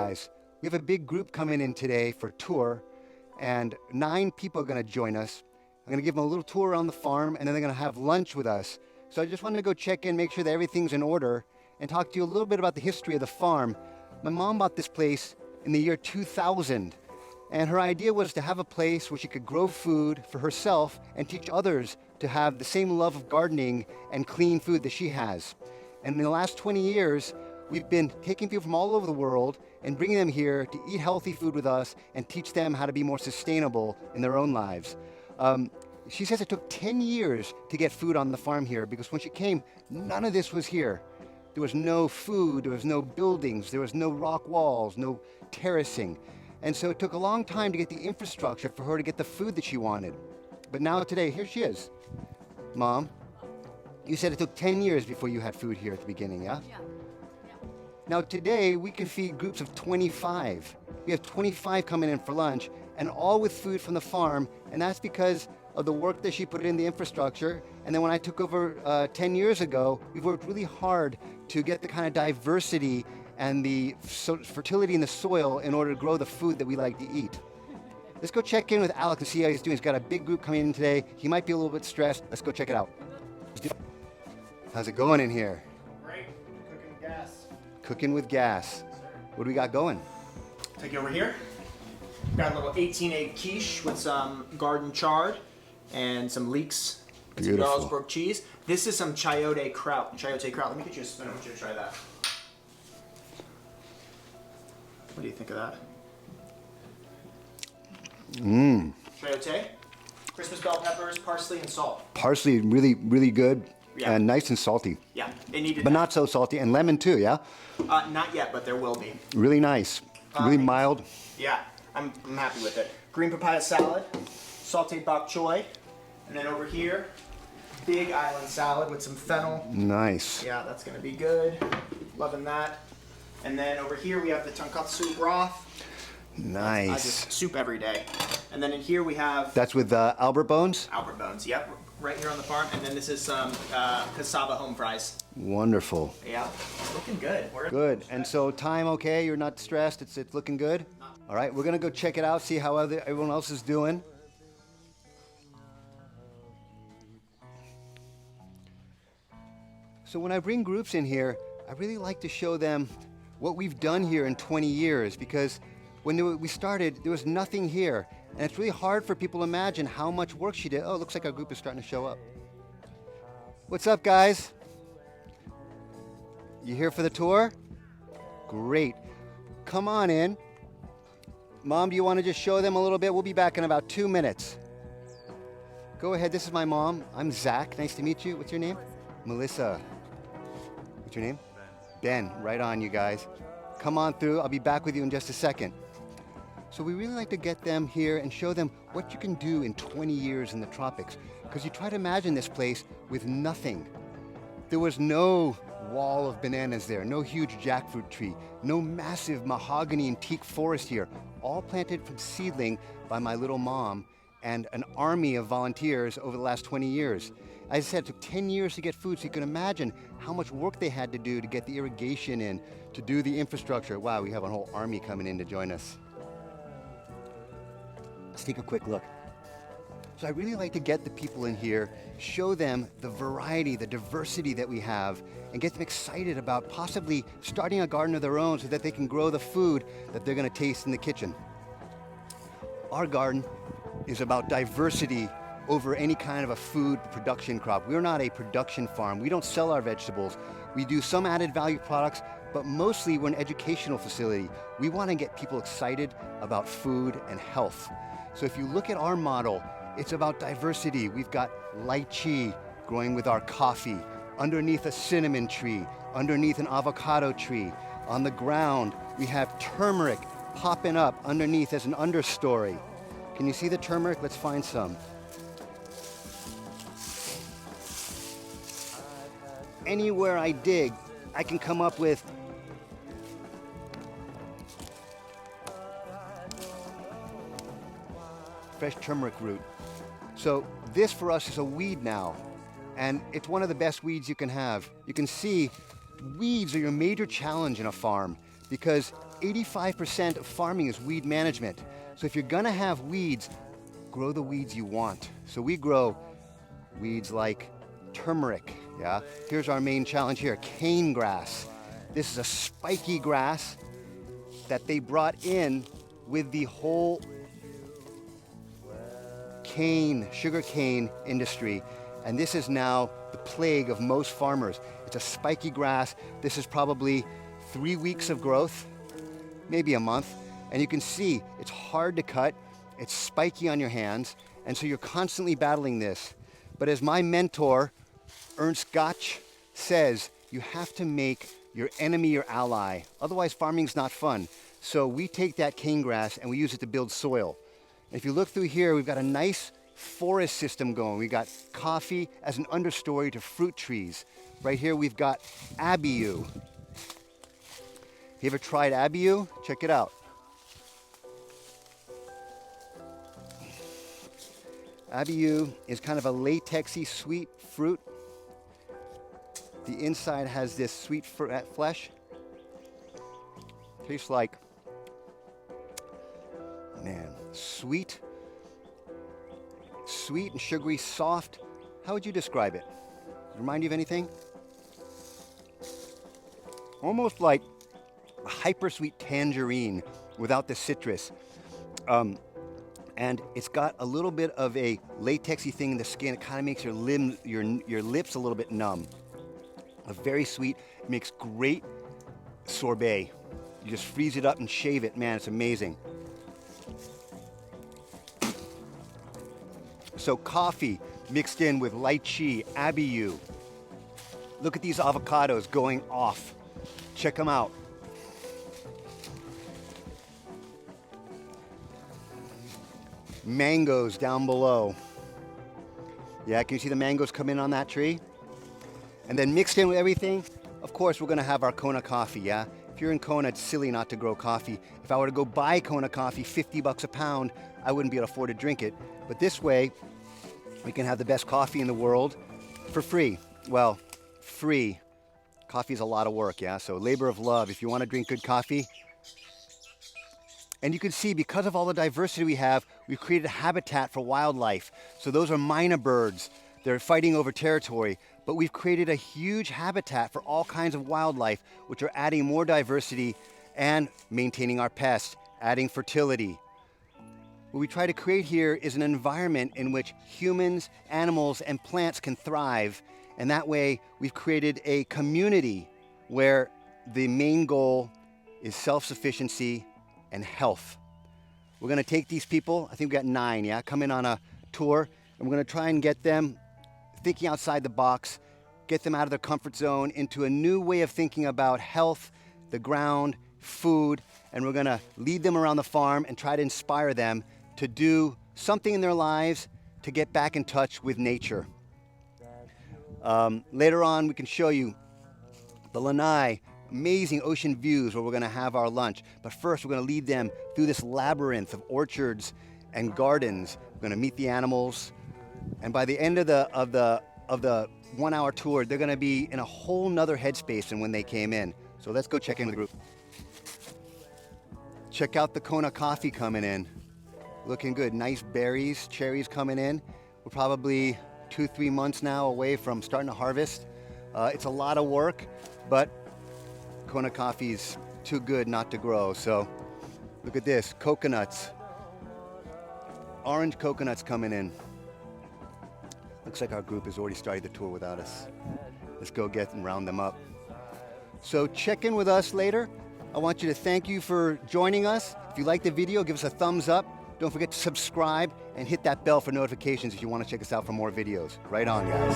guys. We have a big group coming in today for a tour, and 9 people are going to join us. I'm going to give them a little tour around the farm, and then they're going to have lunch with us. So I just wanted to go check in, make sure that everything's in order, and talk to you a little bit about the history of the farm. My mom bought this place in the year 2000, and her idea was to have a place where she could grow food for herself and teach others to have the same love of gardening and clean food that she has. And in the last 20 years, we've been taking people from all over the world and bringing them here to eat healthy food with us and teach them how to be more sustainable in their own lives. She says it took 10 years to get food on the farm here because when she came, none of this was here. There was no food, there was no buildings, there was no rock walls, no terracing. And so it took a long time to get the infrastructure for her to get the food that she wanted. But now today, here she is. Mom, you said it took 10 years before you had food here at the beginning, yeah? Yeah. Now today, we can feed groups of 25. We have 25 coming in for lunch, and all with food from the farm, and that's because of the work that she put in the infrastructure. And then when I took over 10 years ago, we've worked really hard to get the kind of diversity and the fertility in the soil in order to grow the food that we like to eat. Let's go check in with Alex and see how he's doing. He's got a big group coming in today. He might be a little bit stressed. Let's go check it out. How's it going in here? Great. Cooking with gas. Cooking with gas. What do we got going? Take you over here. Got a little 18-egg quiche with some garden chard and some leeks and some Beautiful. Jarlsberg cheese. This is some chayote kraut. Chayote kraut. Let me get you a spoon. I want you to try that. What do you think of that? Mmm. Chayote. Christmas bell peppers, parsley, and salt. Parsley, really, really good. Yeah. And nice and salty. Yeah, it needed But that. not so salty. And lemon too, yeah? Not yet, but there will be. Really nice. Really mild. Yeah, I'm happy with it. Green papaya salad, sauteed bok choy, and then over here, big island salad with some fennel. Nice. Yeah, that's gonna be good. Loving that. And then over here we have the tonkatsu broth. I Nice. just soup every day. And then in here we have That's with Albert Bones? Albert Bones. Yep, right here on the farm. And then this is some cassava home fries. Wonderful. Yeah, looking good. We're Good. And so time okay? You're not stressed? It's looking good? All right, we're going to go check it out, see how everyone else is doing. So when I bring groups in here, I really like to show them what we've done here in 20 years because when we started, there was nothing here. And it's really hard for people to imagine how much work she did. Oh, it looks like our group is starting to show up. What's up, guys? You here for the tour? Great. Come on in. Mom, do you want to just show them a little bit? We'll be back in about 2 minutes. Go ahead. This is my mom. I'm Zach. Nice to meet you. What's your name? Melissa. What's your name? Ben. Right on, you guys. Come on through. I'll be back with you in just a second. So we really like to get them here and show them what you can do in 20 years in the tropics. Because you try to imagine this place with nothing. There was no wall of bananas there, no huge jackfruit tree, no massive mahogany and teak forest here, all planted from seedling by my little mom and an army of volunteers over the last 20 years. As I said, it took 10 years to get food, so you can imagine how much work they had to do to get the irrigation in, to do the infrastructure. Wow, we have a whole army coming in to join us. Let's take a quick look. So I really like to get the people in here, show them the variety, the diversity that we have, and get them excited about possibly starting a garden of their own so that they can grow the food that they're going to taste in the kitchen. Our garden is about diversity over any kind of a food production crop. We're not a production farm. We don't sell our vegetables. We do some added value products, but mostly we're an educational facility. We want to get people excited about food and health. So if you look at our model, it's about diversity. We've got lychee growing with our coffee, underneath a cinnamon tree, underneath an avocado tree. On the ground, we have turmeric popping up underneath as an understory. Can you see the turmeric? Let's find some. Anywhere I dig, I can come up with fresh turmeric root. So this for us is a weed now, and it's one of the best weeds you can have. You can see weeds are your major challenge in a farm because 85% of farming is weed management. So if you're gonna have weeds, grow the weeds you want. So we grow weeds like turmeric, yeah? Here's our main challenge here, cane grass. This is a spiky grass that they brought in with the whole sugar cane industry. And this is now the plague of most farmers. It's a spiky grass. This is probably 3 weeks of growth, maybe a month. And you can see it's hard to cut. It's spiky on your hands. And so you're constantly battling this. But as my mentor, Ernst Gotch, says, you have to make your enemy your ally. Otherwise, farming's not fun. So we take that cane grass and we use it to build soil. And if you look through here, we've got a nice forest system going. We've got coffee as an understory to fruit trees. Right here, we've got abiu. You ever tried abiu? Check it out. Abiu is kind of a latexy sweet fruit. The inside has this sweet flesh. Tastes like, man, sweet and sugary, soft. How would you describe it? Remind you of anything? Almost like a hyper-sweet tangerine without the citrus. And it's got a little bit of a latexy thing in the skin. It kind of makes your lips a little bit numb. Very sweet. It makes great sorbet. You just freeze it up and shave it. Man, it's amazing. So coffee mixed in with lychee, abiu. Look at these avocados going off. Check them out. Mangoes down below. Yeah, can you see the mangoes come in on that tree? And then mixed in with everything, of course, we're gonna have our Kona coffee, yeah? If you're in Kona, it's silly not to grow coffee. If I were to go buy Kona coffee, $50 a pound, I wouldn't be able to afford to drink it. But this way, we can have the best coffee in the world for free. Well, free. Coffee is a lot of work, yeah? So labor of love, if you wanna drink good coffee. And you can see, because of all the diversity we have, we've created a habitat for wildlife. So those are minor birds. They're fighting over territory. But we've created a huge habitat for all kinds of wildlife, which are adding more diversity and maintaining our pests, adding fertility. What we try to create here is an environment in which humans, animals, and plants can thrive. And that way, we've created a community where the main goal is self-sufficiency and health. We're gonna take these people, I think we got 9, yeah, come in on a tour, and we're gonna try and get them thinking outside the box, get them out of their comfort zone into a new way of thinking about health, the ground, food, and we're gonna lead them around the farm and try to inspire them to do something in their lives to get back in touch with nature. Later on, we can show you the lanai, amazing ocean views where we're gonna have our lunch. But first, we're gonna lead them through this labyrinth of orchards and gardens. We're gonna meet the animals. And by the end of the 1 hour tour, they're gonna be in a whole nother headspace than when they came in. So let's go check in with the group. Check out the Kona coffee coming in. Looking good, nice berries, cherries coming in. We're probably 2-3 months now away from starting to harvest. It's a lot of work, but Kona coffee's too good not to grow. So look at this, coconuts. Orange coconuts coming in. Looks like our group has already started the tour without us. Let's go get and round them up. So check in with us later. I want you to thank you for joining us. If you like the video, give us a thumbs up. Don't forget to subscribe and hit that bell for notifications if you want to check us out for more videos. Right on, guys.